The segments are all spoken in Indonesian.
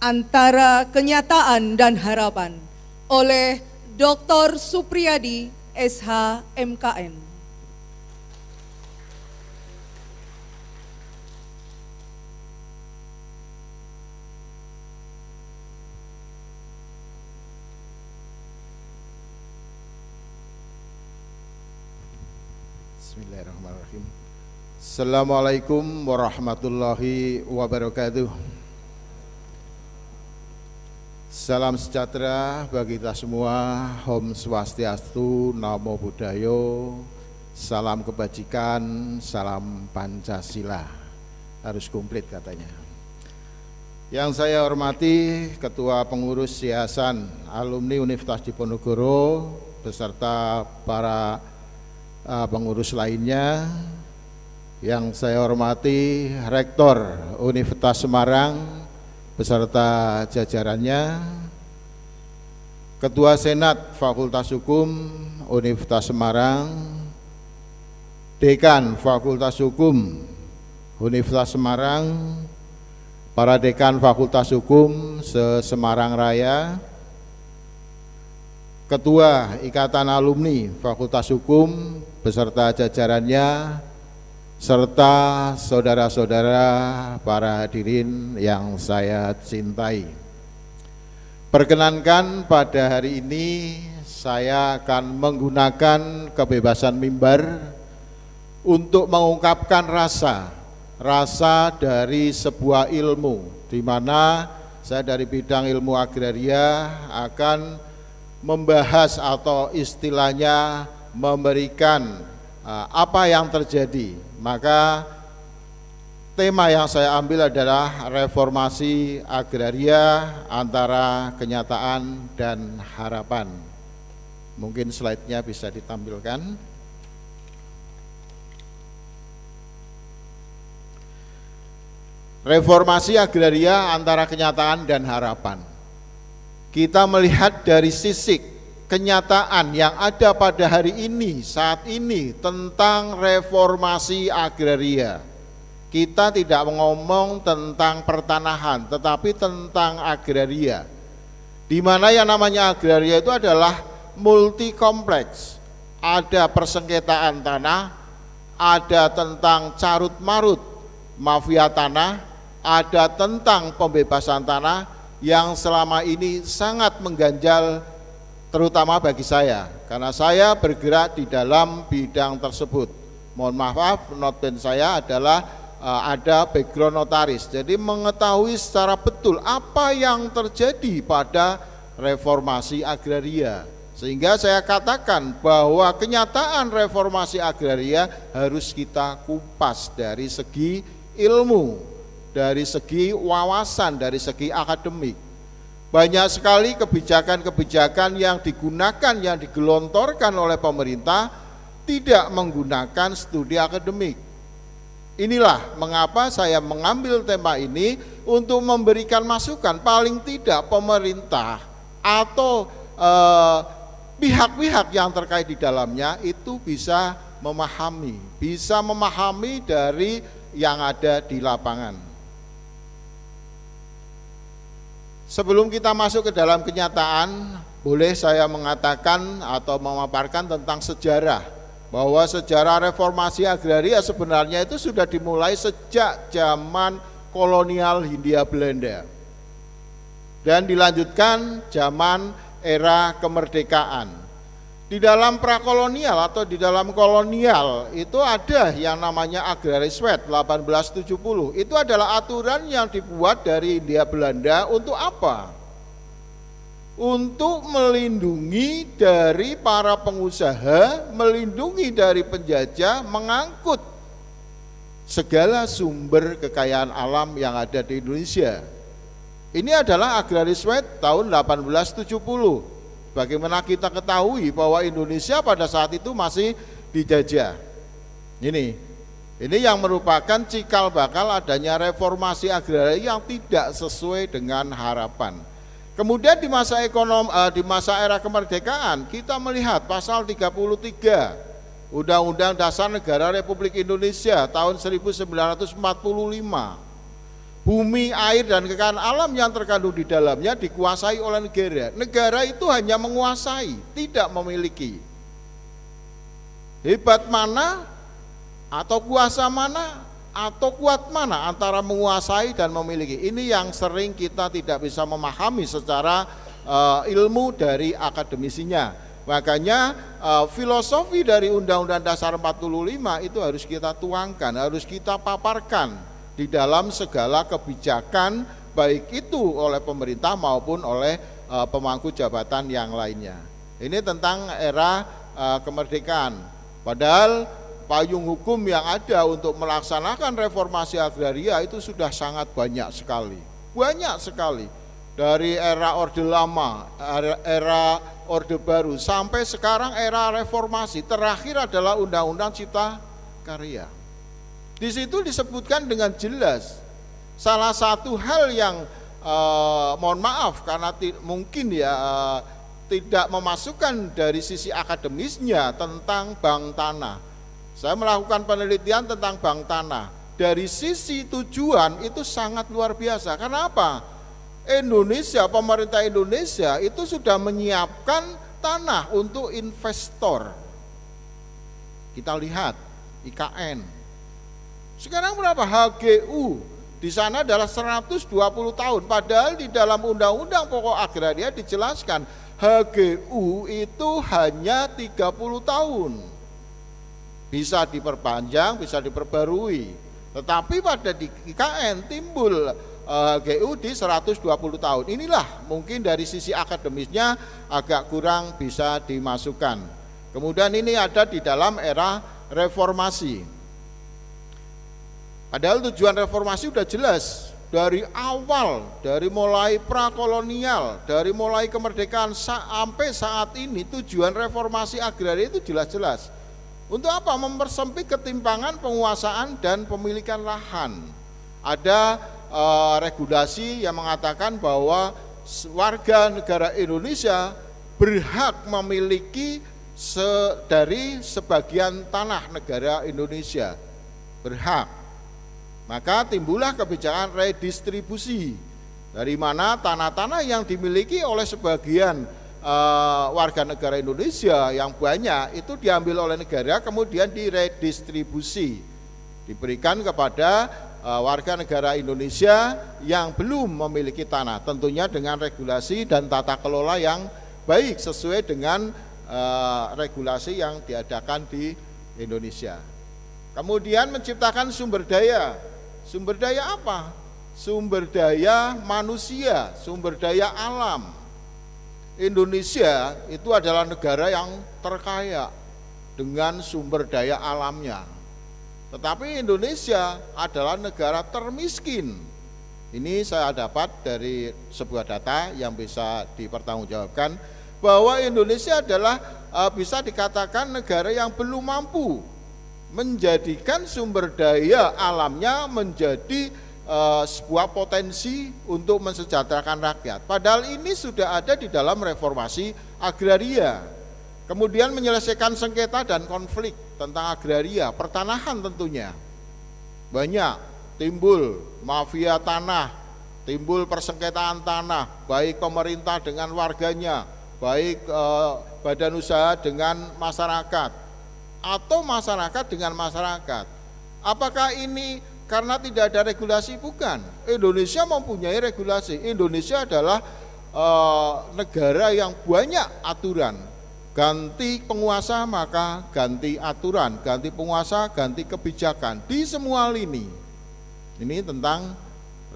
Antara Kenyataan dan Harapan oleh Dr. Supriyadi, SH, MKN. Bismillahirrahmanirrahim. Assalamualaikum warahmatullahi wabarakatuh. Salam sejahtera bagi kita semua. Om Swastiastu, Namo Buddhaya. Salam kebajikan, salam Pancasila. Harus komplit katanya. Yang saya hormati Ketua Pengurus Yayasan Alumni Universitas Diponegoro beserta para pengurus lainnya. Yang saya hormati Rektor Universitas Semarang beserta jajarannya, Ketua Senat Fakultas Hukum Universitas Semarang, Dekan Fakultas Hukum Universitas Semarang, para Dekan Fakultas Hukum se-Semarang Raya, Ketua Ikatan Alumni Fakultas Hukum beserta jajarannya, serta saudara-saudara para hadirin yang saya cintai. Perkenankan pada hari ini saya akan menggunakan kebebasan mimbar untuk mengungkapkan rasa dari sebuah ilmu, di mana saya dari bidang ilmu agraria akan membahas atau istilahnya memberikan apa yang terjadi. Maka tema yang saya ambil adalah reformasi agraria antara kenyataan dan harapan. Mungkin slide-nya bisa ditampilkan. Reformasi agraria antara kenyataan dan harapan. Kita melihat dari sisi kenyataan yang ada pada hari ini, saat ini tentang reformasi agraria. Kita tidak ngomong tentang pertanahan, tetapi tentang agraria. Di mana yang namanya agraria itu adalah multi kompleks. Ada persengketaan tanah, ada tentang carut marut mafia tanah, ada tentang pembebasan tanah yang selama ini sangat mengganjal terutama bagi saya, karena saya bergerak di dalam bidang tersebut. Mohon maaf, noten saya adalah ada background notaris, jadi mengetahui secara betul apa yang terjadi pada reformasi agraria. Sehingga saya katakan bahwa kenyataan reformasi agraria harus kita kupas dari segi ilmu, dari segi wawasan, dari segi akademik. Banyak sekali kebijakan-kebijakan yang digunakan, yang digelontorkan oleh pemerintah tidak menggunakan studi akademik. Inilah mengapa saya mengambil tema ini untuk memberikan masukan, paling tidak pemerintah atau pihak-pihak yang terkait di dalamnya itu bisa memahami dari yang ada di lapangan. Sebelum kita masuk ke dalam kenyataan, boleh saya mengatakan atau memaparkan tentang sejarah, bahwa sejarah reformasi agraria sebenarnya itu sudah dimulai sejak zaman kolonial Hindia Belanda dan dilanjutkan zaman era kemerdekaan. Di dalam prakolonial atau di dalam kolonial itu ada yang namanya Agraris Wet 1870. Itu adalah aturan yang dibuat dari Hindia Belanda untuk apa? Untuk melindungi dari para pengusaha, melindungi dari penjajah, mengangkut segala sumber kekayaan alam yang ada di Indonesia. Ini adalah Agraris Wet tahun 1870. Bagaimana kita ketahui bahwa Indonesia pada saat itu masih dijajah. Ini yang merupakan cikal bakal adanya reformasi agraria yang tidak sesuai dengan harapan. Kemudian di masa era kemerdekaan kita melihat pasal 33 Undang-Undang Dasar Negara Republik Indonesia tahun 1945. Bumi, air, dan kekayaan alam yang terkandung di dalamnya dikuasai oleh negara. Negara itu hanya menguasai, tidak memiliki. Hebat mana atau kuasa mana atau kuat mana antara menguasai dan memiliki. Ini yang sering kita tidak bisa memahami secara ilmu dari akademisinya. Makanya filosofi dari Undang-Undang Dasar 45 itu harus kita tuangkan, harus kita paparkan di dalam segala kebijakan, baik itu oleh pemerintah maupun oleh pemangku jabatan yang lainnya. Ini tentang era kemerdekaan. Padahal payung hukum yang ada untuk melaksanakan reformasi agraria itu sudah sangat banyak sekali. Banyak sekali. Dari era Orde Lama, era Orde Baru, sampai sekarang era reformasi. Terakhir adalah Undang-Undang Cipta Karya. Di situ disebutkan dengan jelas salah satu hal yang mohon maaf karena mungkin ya tidak memasukkan dari sisi akademisnya tentang bank tanah. Saya melakukan penelitian tentang bank tanah. Dari sisi tujuan itu sangat luar biasa. Karena apa? Indonesia, pemerintah Indonesia itu sudah menyiapkan tanah untuk investor. Kita lihat IKN. Sekarang berapa? HGU di sana adalah 120 tahun. Padahal di dalam Undang-Undang Pokok Agraria dijelaskan HGU itu hanya 30 tahun. Bisa diperpanjang, bisa diperbarui. Tetapi pada di IKN timbul HGU di 120 tahun. Inilah mungkin dari sisi akademisnya agak kurang bisa dimasukkan. Kemudian ini ada di dalam era reformasi. Padahal tujuan reformasi sudah jelas dari awal, dari mulai prakolonial, dari mulai kemerdekaan sampai saat ini tujuan reformasi agraria itu jelas-jelas. Untuk apa? Mempersempit ketimpangan penguasaan dan pemilikan lahan. Ada regulasi yang mengatakan bahwa warga negara Indonesia berhak memiliki dari sebagian tanah negara Indonesia. Berhak. Maka timbullah kebijakan redistribusi, dari mana tanah-tanah yang dimiliki oleh sebagian warga negara Indonesia yang banyak itu diambil oleh negara kemudian diredistribusi, diberikan kepada warga negara Indonesia yang belum memiliki tanah, tentunya dengan regulasi dan tata kelola yang baik sesuai dengan regulasi yang diadakan di Indonesia. Kemudian menciptakan sumber daya. Sumber daya apa? Sumber daya manusia, sumber daya alam. Indonesia itu adalah negara yang terkaya dengan sumber daya alamnya. Tetapi Indonesia adalah negara termiskin. Ini saya dapat dari sebuah data yang bisa dipertanggungjawabkan bahwa Indonesia adalah bisa dikatakan negara yang belum mampu menjadikan sumber daya alamnya menjadi sebuah potensi untuk mensejahterakan rakyat. Padahal ini sudah ada di dalam reformasi agraria. Kemudian menyelesaikan sengketa dan konflik tentang agraria, pertanahan tentunya. Banyak timbul mafia tanah, timbul persengketaan tanah, baik pemerintah dengan warganya, baik badan usaha dengan masyarakat, atau masyarakat dengan masyarakat. Apakah ini karena tidak ada regulasi? Bukan. Indonesia mempunyai regulasi. Indonesia adalah negara yang banyak aturan. Ganti penguasa maka ganti aturan, ganti penguasa ganti kebijakan di semua lini. Ini tentang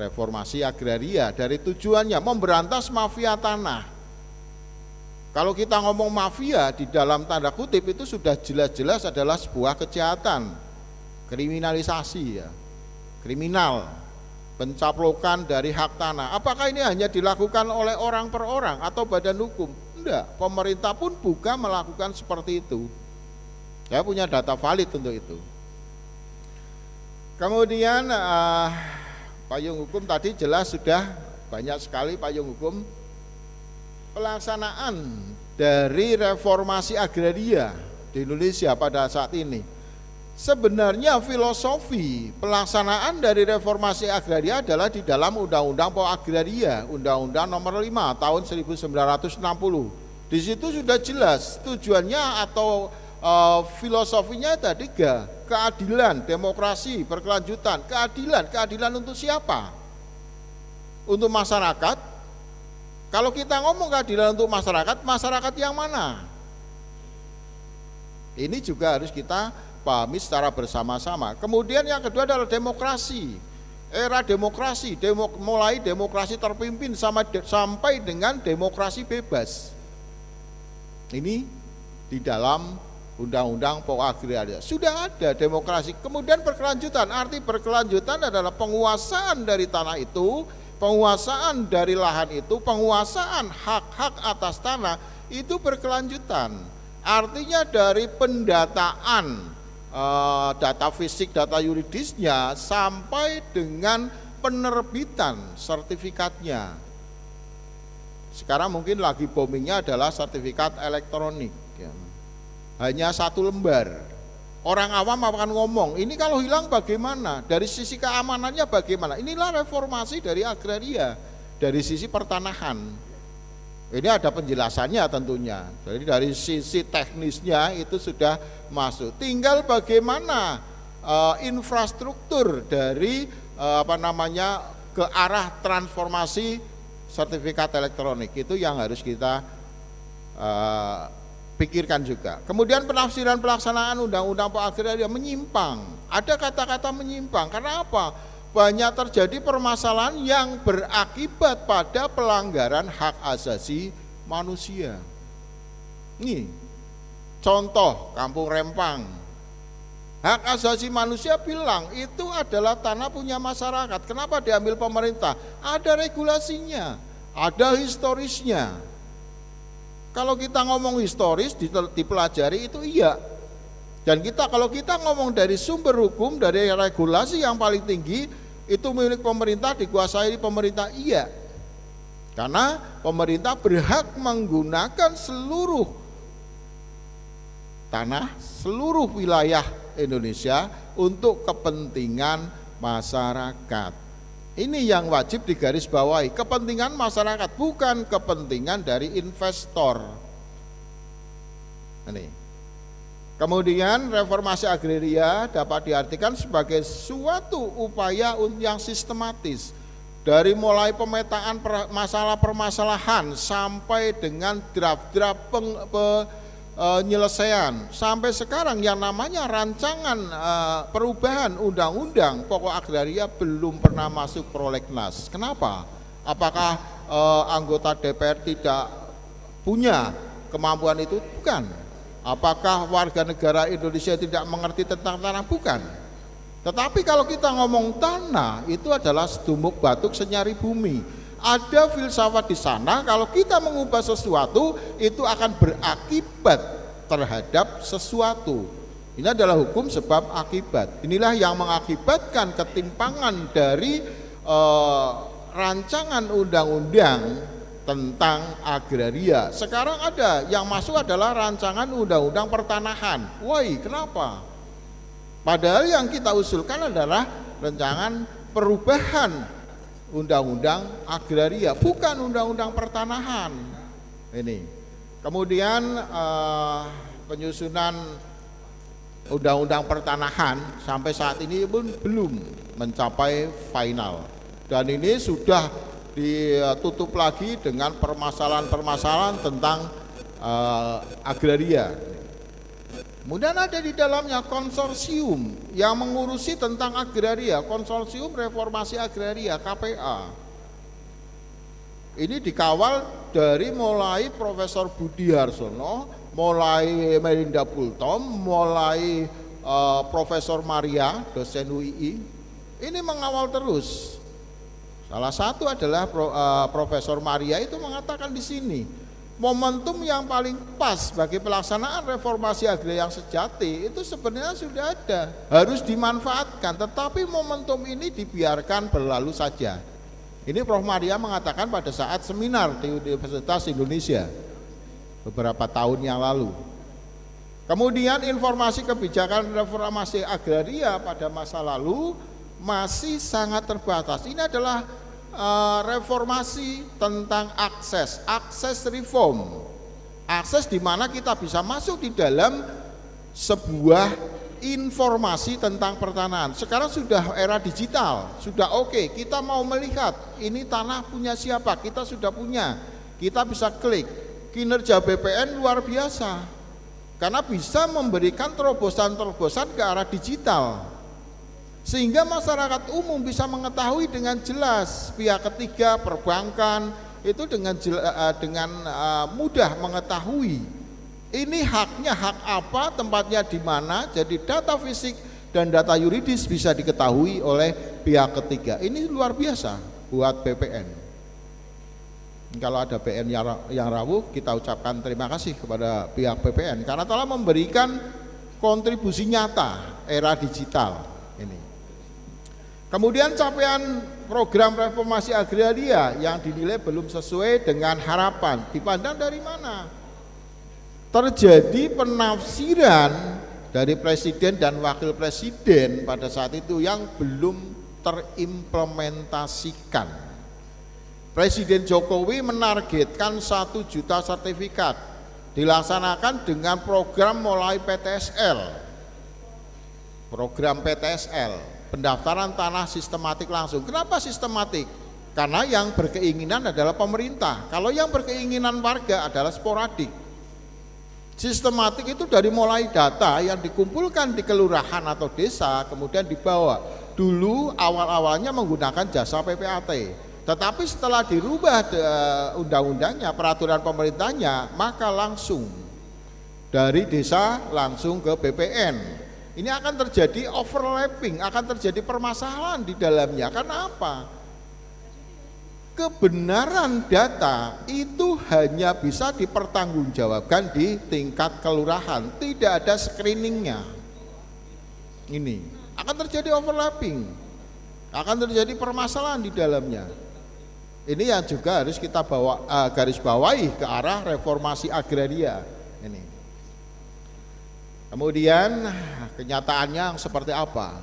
reformasi agraria. Dari tujuannya memberantas mafia tanah. Kalau kita ngomong mafia di dalam tanda kutip itu sudah jelas-jelas adalah sebuah kejahatan, kriminalisasi ya, kriminal, pencaplokan dari hak tanah. Apakah ini hanya dilakukan oleh orang per orang atau badan hukum? Enggak, pemerintah pun juga melakukan seperti itu. Saya punya data valid untuk itu. Kemudian payung hukum tadi jelas sudah banyak sekali payung hukum. Pelaksanaan dari reformasi agraria di Indonesia pada saat ini Sebenarnya filosofi pelaksanaan dari reformasi agraria adalah di dalam Undang-Undang Pokok Agraria, Undang-Undang Nomor 5 Tahun 1960. Di situ sudah jelas tujuannya atau filosofinya ada 3, keadilan, demokrasi, berkelanjutan. Keadilan untuk siapa? Untuk masyarakat. Kalau kita ngomong keadilan untuk masyarakat, masyarakat yang mana? Ini juga harus kita pahami secara bersama-sama. Kemudian yang kedua adalah demokrasi. Era demokrasi, mulai demokrasi terpimpin sampai dengan demokrasi bebas. Ini di dalam Undang-Undang Pokok Agraria sudah ada demokrasi. Kemudian berkelanjutan, arti berkelanjutan adalah penguasaan dari tanah itu, penguasaan dari lahan itu, penguasaan hak-hak atas tanah itu berkelanjutan. Artinya dari pendataan data fisik, data yuridisnya sampai dengan penerbitan sertifikatnya. Sekarang mungkin lagi boomingnya adalah sertifikat elektronik ya. Hanya 1 lembar. Orang awam akan ngomong, ini kalau hilang bagaimana? Dari sisi keamanannya bagaimana? Inilah reformasi dari agraria, dari sisi pertanahan. Ini ada penjelasannya tentunya. Jadi dari sisi teknisnya itu sudah masuk. Tinggal bagaimana infrastruktur dari ke arah transformasi sertifikat elektronik itu yang harus kita pikirkan juga. Kemudian penafsiran pelaksanaan Undang-Undang Pokok Agraria menyimpang. Ada kata-kata menyimpang. Karena apa? Banyak terjadi permasalahan yang berakibat pada pelanggaran hak asasi manusia. Nih, contoh Kampung Rempang. Hak asasi manusia bilang itu adalah tanah punya masyarakat. Kenapa diambil pemerintah? Ada regulasinya, ada historisnya. Kalau kita ngomong historis dipelajari itu iya. Dan kalau kita ngomong dari sumber hukum, dari regulasi yang paling tinggi, itu milik pemerintah, dikuasai pemerintah, iya. Karena pemerintah berhak menggunakan seluruh tanah, seluruh wilayah Indonesia untuk kepentingan masyarakat. Ini yang wajib digarisbawahi, kepentingan masyarakat, bukan kepentingan dari investor. Ini. Kemudian reformasi agraria dapat diartikan sebagai suatu upaya yang sistematis dari mulai pemetaan masalah permasalahan sampai dengan draft-draft penyelesaian sampai sekarang yang namanya rancangan perubahan undang-undang pokok agraria belum pernah masuk prolegnas. Kenapa? Apakah anggota DPR tidak punya kemampuan itu? Bukan. Apakah warga negara Indonesia tidak mengerti tentang tanah? Bukan. Tetapi kalau kita ngomong tanah, itu adalah sedumuk batuk senyari bumi. Ada filsafat di sana, kalau kita mengubah sesuatu, itu akan berakibat terhadap sesuatu. Ini adalah hukum sebab akibat. Inilah yang mengakibatkan ketimpangan dari rancangan undang-undang tentang agraria. Sekarang ada yang masuk adalah rancangan undang-undang pertanahan. Woi, kenapa? Padahal yang kita usulkan adalah rancangan perubahan undang-undang agraria, bukan undang-undang pertanahan. Ini. Kemudian penyusunan undang-undang pertanahan sampai saat ini pun belum mencapai final. Dan ini sudah ditutup lagi dengan permasalahan-permasalahan tentang agraria. Kemudian ada di dalamnya konsorsium yang mengurusi tentang agraria, Konsorsium Reformasi Agraria KPA. Ini dikawal dari mulai Profesor Budi Harsono, mulai Melinda Pultom, mulai Profesor Maria, dosen UII. Ini mengawal terus. Salah satu adalah Profesor Maria itu mengatakan di sini, momentum yang paling pas bagi pelaksanaan reformasi agraria yang sejati itu sebenarnya sudah ada, harus dimanfaatkan, tetapi momentum ini dibiarkan berlalu saja. Ini Prof. Maria mengatakan pada saat seminar di Universitas Indonesia beberapa tahun yang lalu. Kemudian informasi kebijakan reformasi agraria pada masa lalu masih sangat terbatas. Ini adalah reformasi tentang akses reform. Akses di mana kita bisa masuk di dalam sebuah informasi tentang pertanahan. Sekarang sudah era digital, sudah oke. Kita mau melihat ini tanah punya siapa, kita sudah punya. Kita bisa klik. Kinerja BPN luar biasa. Karena bisa memberikan terobosan-terobosan ke arah digital, sehingga masyarakat umum bisa mengetahui dengan jelas, pihak ketiga, perbankan itu dengan mudah mengetahui ini haknya hak apa, tempatnya di mana. Jadi data fisik dan data yuridis bisa diketahui oleh pihak ketiga. Ini luar biasa buat BPN. Kalau ada BPN yang rawuh, kita ucapkan terima kasih kepada pihak BPN karena telah memberikan kontribusi nyata era digital ini. Kemudian capaian program reformasi agraria yang dinilai belum sesuai dengan harapan dipandang dari mana? Terjadi penafsiran dari presiden dan wakil presiden pada saat itu yang belum terimplementasikan. Presiden Jokowi menargetkan 1 juta sertifikat dilaksanakan dengan program mulai PTSL. Program PTSL, pendaftaran tanah sistematik langsung. Kenapa sistematik? Karena yang berkeinginan adalah pemerintah. Kalau yang berkeinginan warga adalah sporadik. Sistematik itu dari mulai data yang dikumpulkan di kelurahan atau desa kemudian dibawa. Dulu awal-awalnya menggunakan jasa PPAT. Tetapi setelah dirubah undang-undangnya, peraturan pemerintahnya, maka langsung dari desa langsung ke BPN. Ini akan terjadi overlapping, akan terjadi permasalahan di dalamnya. Karena apa? Kebenaran data itu hanya bisa dipertanggungjawabkan di tingkat kelurahan, tidak ada screeningnya. Ini akan terjadi overlapping, akan terjadi permasalahan di dalamnya. Ini yang juga harus kita garis bawahi ke arah reformasi agraria ini. Kemudian kenyataannya seperti apa?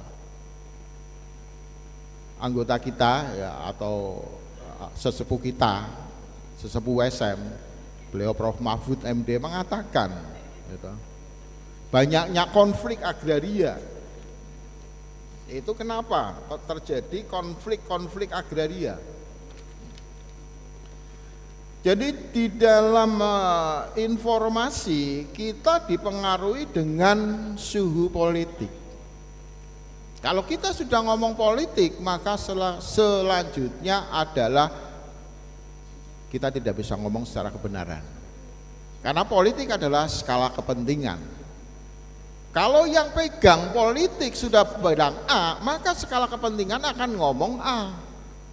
Anggota kita ya, atau sesepuh kita, sesepuh SM, beliau Prof. Mahfud MD mengatakan gitu, banyaknya konflik agraria. Itu kenapa terjadi konflik agraria? Jadi di dalam informasi kita dipengaruhi dengan suhu politik. Kalau kita sudah ngomong politik, maka selanjutnya adalah kita tidak bisa ngomong secara kebenaran. Karena politik adalah skala kepentingan. Kalau yang pegang politik sudah bilang A, maka skala kepentingan akan ngomong A.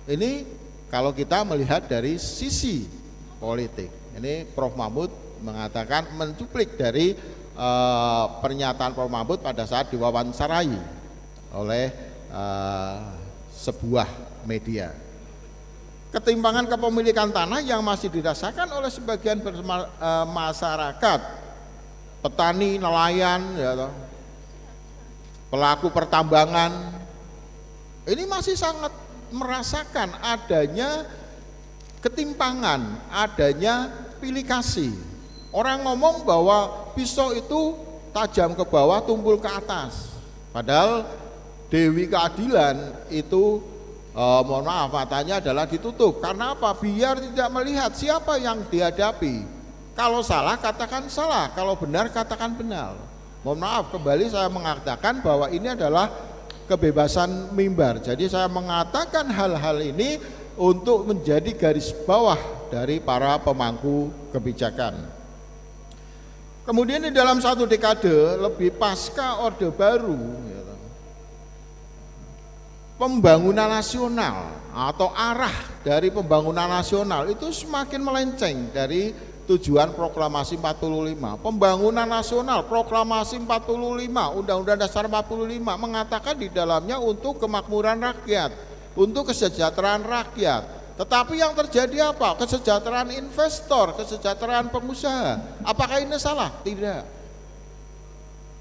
Ini kalau kita melihat dari sisi politik. Ini Prof. Mahfud mengatakan, mencuplik dari pernyataan Prof. Mahfud pada saat diwawancarai oleh sebuah media. Ketimpangan kepemilikan tanah yang masih dirasakan oleh sebagian masyarakat, petani, nelayan, ya, pelaku pertambangan, ini masih sangat merasakan adanya ketimpangan, adanya pilih kasih. Orang ngomong bahwa pisau itu tajam ke bawah, tumpul ke atas. Padahal Dewi Keadilan itu mohon maaf, matanya adalah ditutup. Karena apa? Biar tidak melihat siapa yang dihadapi. Kalau salah katakan salah, kalau benar katakan benar. Mohon maaf, kembali saya mengatakan bahwa ini adalah kebebasan mimbar. Jadi saya mengatakan hal-hal ini untuk menjadi garis bawah dari para pemangku kebijakan. Kemudian di dalam satu dekade lebih pasca Orde Baru, pembangunan nasional atau arah dari pembangunan nasional itu semakin melenceng dari tujuan proklamasi 45. Pembangunan nasional, proklamasi 45, Undang-Undang Dasar 45 mengatakan di dalamnya untuk kemakmuran rakyat, untuk kesejahteraan rakyat. Tetapi yang terjadi apa? Kesejahteraan investor, kesejahteraan pengusaha. Apakah ini salah? Tidak.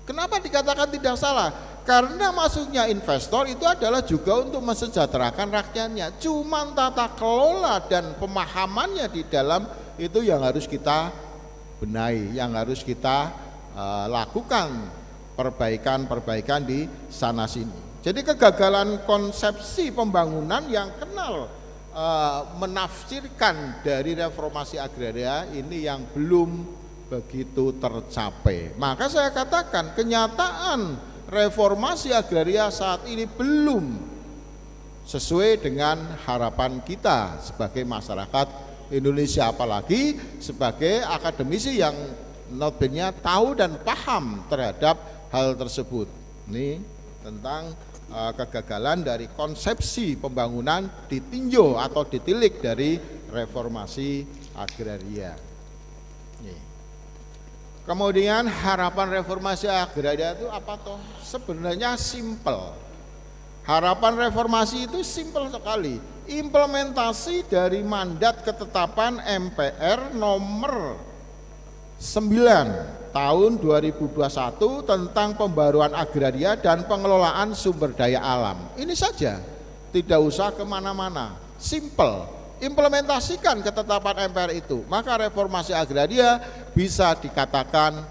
Kenapa dikatakan tidak salah? Karena masuknya investor itu adalah juga untuk mensejahterakan rakyatnya. Cuman tata kelola dan pemahamannya di dalam itu yang harus kita benahi, yang harus kita lakukan perbaikan-perbaikan di sana sini. Jadi kegagalan konsepsi pembangunan yang kenal menafsirkan dari reformasi agraria ini yang belum begitu tercapai. Maka saya katakan kenyataan reformasi agraria saat ini belum sesuai dengan harapan kita sebagai masyarakat Indonesia, apalagi sebagai akademisi yang notabene tahu dan paham terhadap hal tersebut. Ini tentang kegagalan dari konsepsi pembangunan ditinjau atau ditilik dari reformasi agraria. Nih. Kemudian harapan reformasi agraria itu apa toh? Sebenarnya simpel. Harapan reformasi itu simpel sekali. Implementasi dari mandat ketetapan MPR nomor 9 tahun 2021 tentang pembaruan agraria dan pengelolaan sumber daya alam. Ini saja, tidak usah kemana-mana, simple. Implementasikan ketetapan MPR itu, maka reformasi agraria bisa dikatakan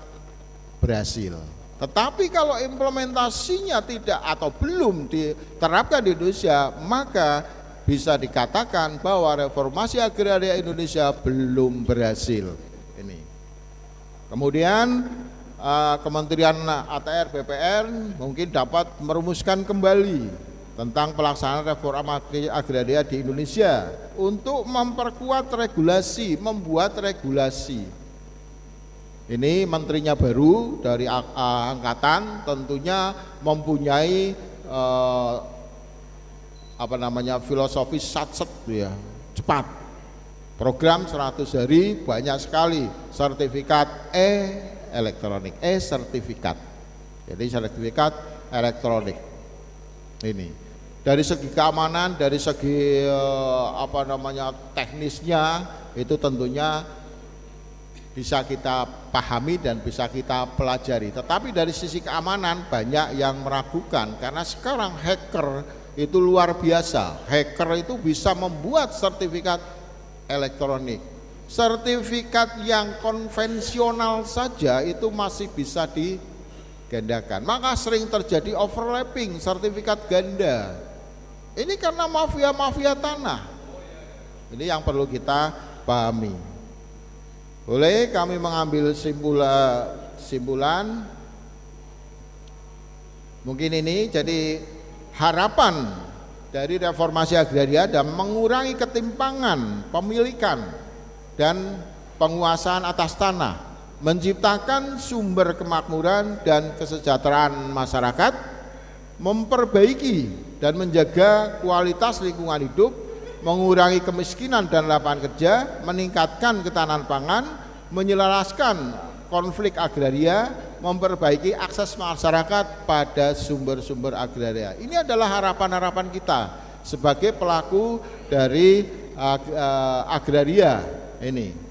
berhasil. Tetapi kalau implementasinya tidak atau belum diterapkan di Indonesia, maka bisa dikatakan bahwa reformasi agraria Indonesia belum berhasil. Ini. Kemudian Kementerian ATR BPR mungkin dapat merumuskan kembali tentang pelaksanaan reformasi agraria di Indonesia untuk memperkuat regulasi, membuat regulasi. Ini menterinya baru dari angkatan, tentunya mempunyai filosofi satset ya, cepat. Program 100 hari banyak sekali, sertifikat elektronik, sertifikat. Jadi sertifikat elektronik. Ini. Dari segi keamanan, dari segi teknisnya itu tentunya bisa kita pahami dan bisa kita pelajari. Tetapi dari sisi keamanan banyak yang meragukan karena sekarang hacker itu luar biasa. Hacker itu bisa membuat sertifikat elektronik. Sertifikat yang konvensional saja itu masih bisa digandakan. Maka sering terjadi overlapping sertifikat ganda. Ini karena mafia-mafia tanah. Ini yang perlu kita pahami. Boleh kami mengambil simpulan mungkin ini jadi harapan dari reformasi agraria dan mengurangi ketimpangan pemilikan dan penguasaan atas tanah, menciptakan sumber kemakmuran dan kesejahteraan masyarakat, memperbaiki dan menjaga kualitas lingkungan hidup, mengurangi kemiskinan dan lapangan kerja, meningkatkan ketahanan pangan, menyelaraskan konflik agraria, memperbaiki akses masyarakat pada sumber-sumber agraria. Ini adalah harapan-harapan kita sebagai pelaku dari agraria ini.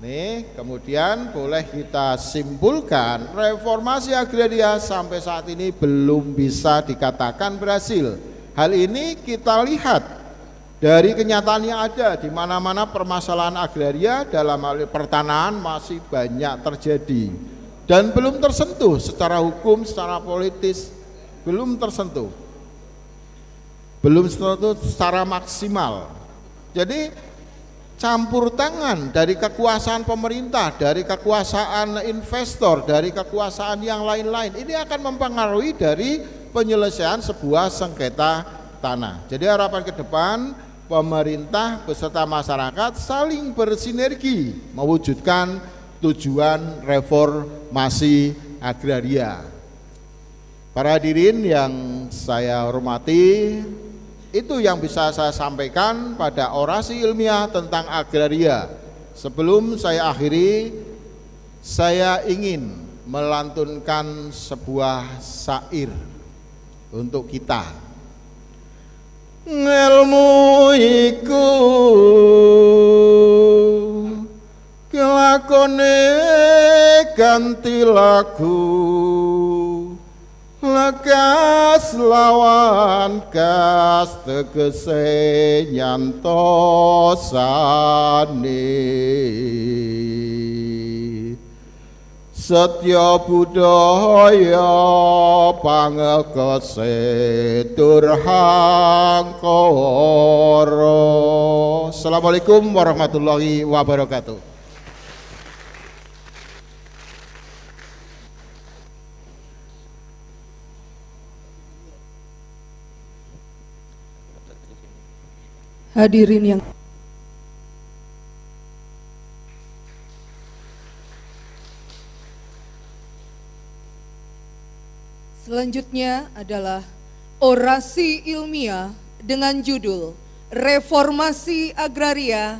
Nih, kemudian boleh kita simpulkan reformasi agraria sampai saat ini belum bisa dikatakan berhasil. Hal ini kita lihat dari kenyataan yang ada, di mana-mana permasalahan agraria dalam hal pertanahan masih banyak terjadi dan belum tersentuh secara hukum, secara politis, belum tersentuh secara maksimal. Jadi campur tangan dari kekuasaan pemerintah, dari kekuasaan investor, dari kekuasaan yang lain-lain, ini akan mempengaruhi dari penyelesaian sebuah sengketa tanah. Jadi harapan ke depan, pemerintah beserta masyarakat saling bersinergi mewujudkan tujuan reformasi agraria. Para hadirin yang saya hormati, itu yang bisa saya sampaikan pada orasi ilmiah tentang agraria. Sebelum saya akhiri, saya ingin melantunkan sebuah syair untuk kita. Ngelmu iku kelakone ganti lagu lekas lawan kas tegese nyantosane setya budaya pangekese durhangkara. Assalamualaikum warahmatullahi wabarakatuh. Hadirin yang selanjutnya adalah orasi ilmiah dengan judul Reformasi Agraria